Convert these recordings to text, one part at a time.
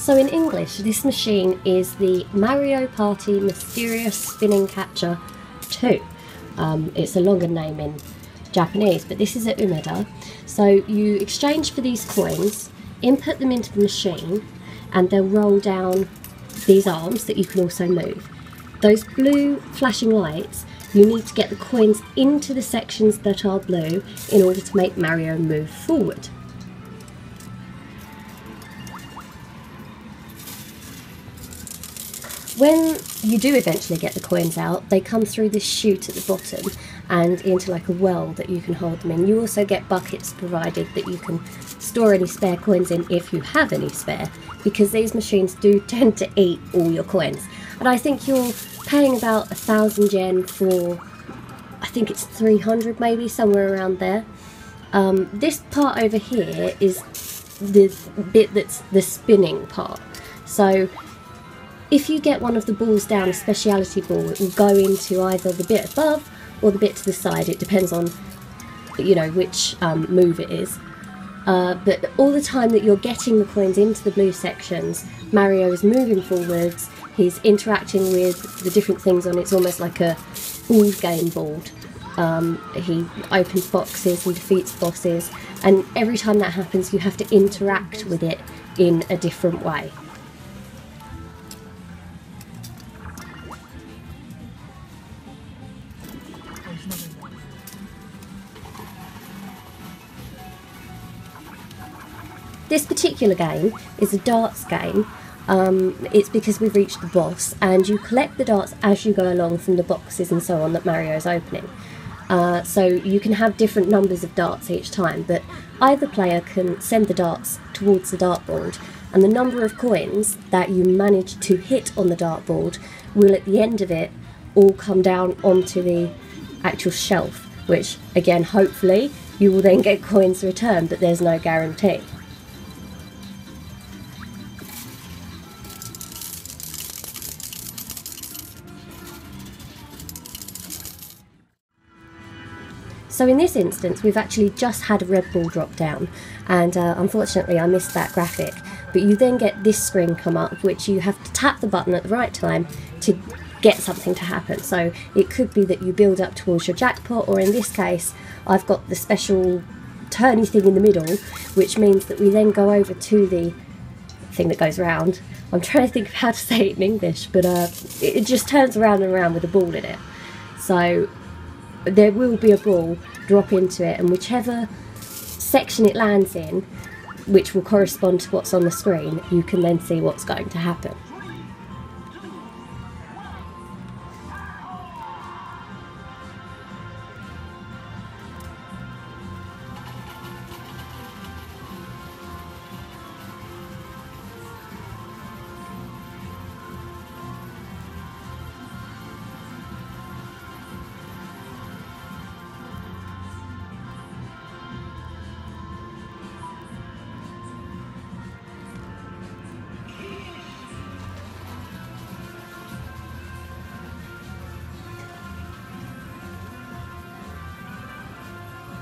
So in English, this machine is the Mario Party Mysterious Spinning Catcher 2. It's a longer name in Japanese, but this is a umeda. So you exchange for these coins, input them into the machine, and they'll roll down these arms that you can also move. Those blue flashing lights, you need to get the coins into the sections that are blue in order to make Mario move forward. When you do eventually get the coins out, they come through this chute at the bottom and into like a well that you can hold them in. You also get buckets provided that you can store any spare coins in if you have any spare, because these machines do tend to eat all your coins. And I think you're paying about 1,000 yen for, I think it's 300 maybe, somewhere around there. This part over here is the bit that's the spinning part. So if you get one of the balls down, a speciality ball, it will go into either the bit above or the bit to the side. It depends on, you know, which move it is. But all the time that you're getting the coins into the blue sections, Mario is moving forwards, he's interacting with the different things on, it's almost like a board game board. He opens boxes and defeats bosses, and every time that happens you have to interact with it in a different way. This particular game is a darts game. It's because we've reached the boss, and you collect the darts as you go along from the boxes and so on that Mario's opening. So you can have different numbers of darts each time, but either player can send the darts towards the dartboard, and the number of coins that you manage to hit on the dartboard will at the end of it all come down onto the actual shelf, which again hopefully you will then get coins returned, but there's no guarantee. So in this instance we've actually just had a red ball drop down, and unfortunately I missed that graphic, but you then get this screen come up which you have to tap the button at the right time to get something to happen. So it could be that you build up towards your jackpot, or in this case I've got the special turny thing in the middle, which means that we then go over to the thing that goes round. I'm trying to think of how to say it in English, but it just turns around and around with a ball in it. So there will be a ball drop into it, and whichever section it lands in, which will correspond to what's on the screen, you can then see what's going to happen.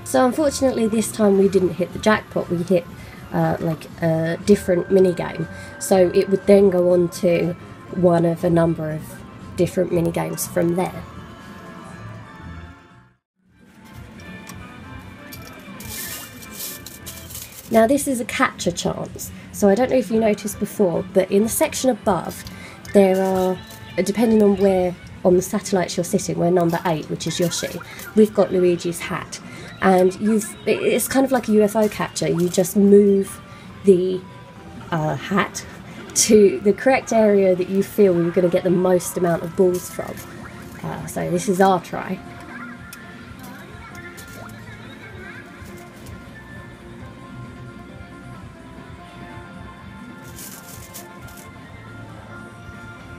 So unfortunately this time we didn't hit the jackpot, we hit like a different mini game. So it would then go on to one of a number of different mini games from there. Now this is a catcher chance. So I don't know if you noticed before, but in the section above there are, depending on where on the satellites you're sitting, we're number 8, which is Yoshi, we've got Luigi's hat. And it's kind of like a UFO catcher. You just move the hat to the correct area that you feel you're going to get the most amount of balls from. So this is our try.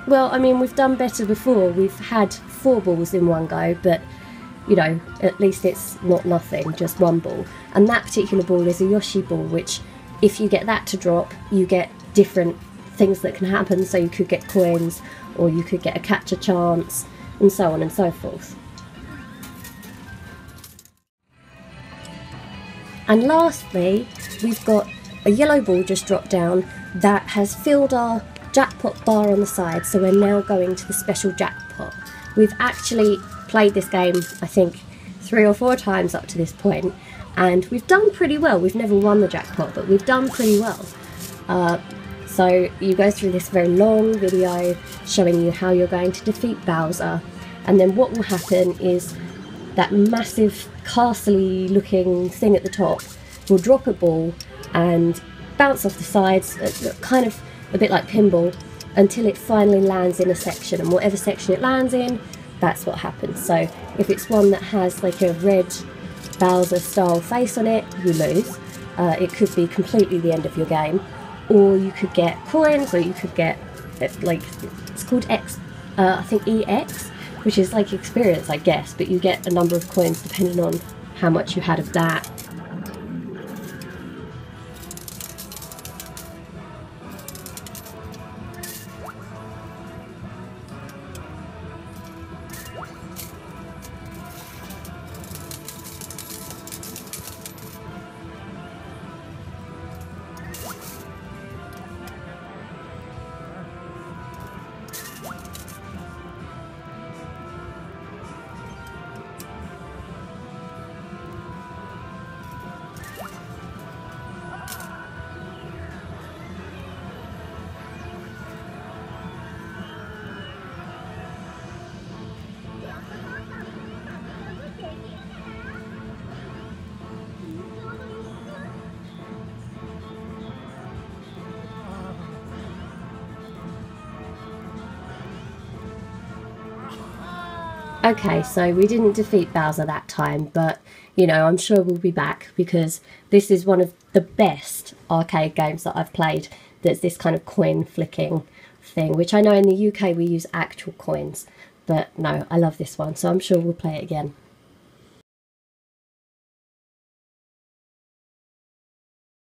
Well, I mean, we've done better before. We've had 4 balls in one go, but you know, at least it's not nothing, just 1 ball. And that particular ball is a Yoshi ball, which if you get that to drop, you get different things that can happen. So you could get coins, or you could get a catcher chance, and so on and so forth. And lastly, we've got a yellow ball just dropped down, that has filled our jackpot bar on the side, so we're now going to the special jackpot. We've actually played this game, I think, 3 or 4 times up to this point, and we've done pretty well. We've never won the jackpot, but we've done pretty well. So you go through this very long video showing you how you're going to defeat Bowser, and then what will happen is that massive castle-y looking thing at the top will drop a ball and bounce off the sides, kind of a bit like pinball, until it finally lands in a section, and whatever section it lands in, that's what happens. So if it's one that has like a red Bowser style face on it, you lose. It could be completely the end of your game, or you could get coins, or you could get like, it's called I think EX, which is like experience, I guess, but you get a number of coins depending on how much you had of that. Okay, so we didn't defeat Bowser that time, but, you know, I'm sure we'll be back, because this is one of the best arcade games that I've played that's this kind of coin flicking thing, which I know in the UK we use actual coins, but no, I love this one, so I'm sure we'll play it again.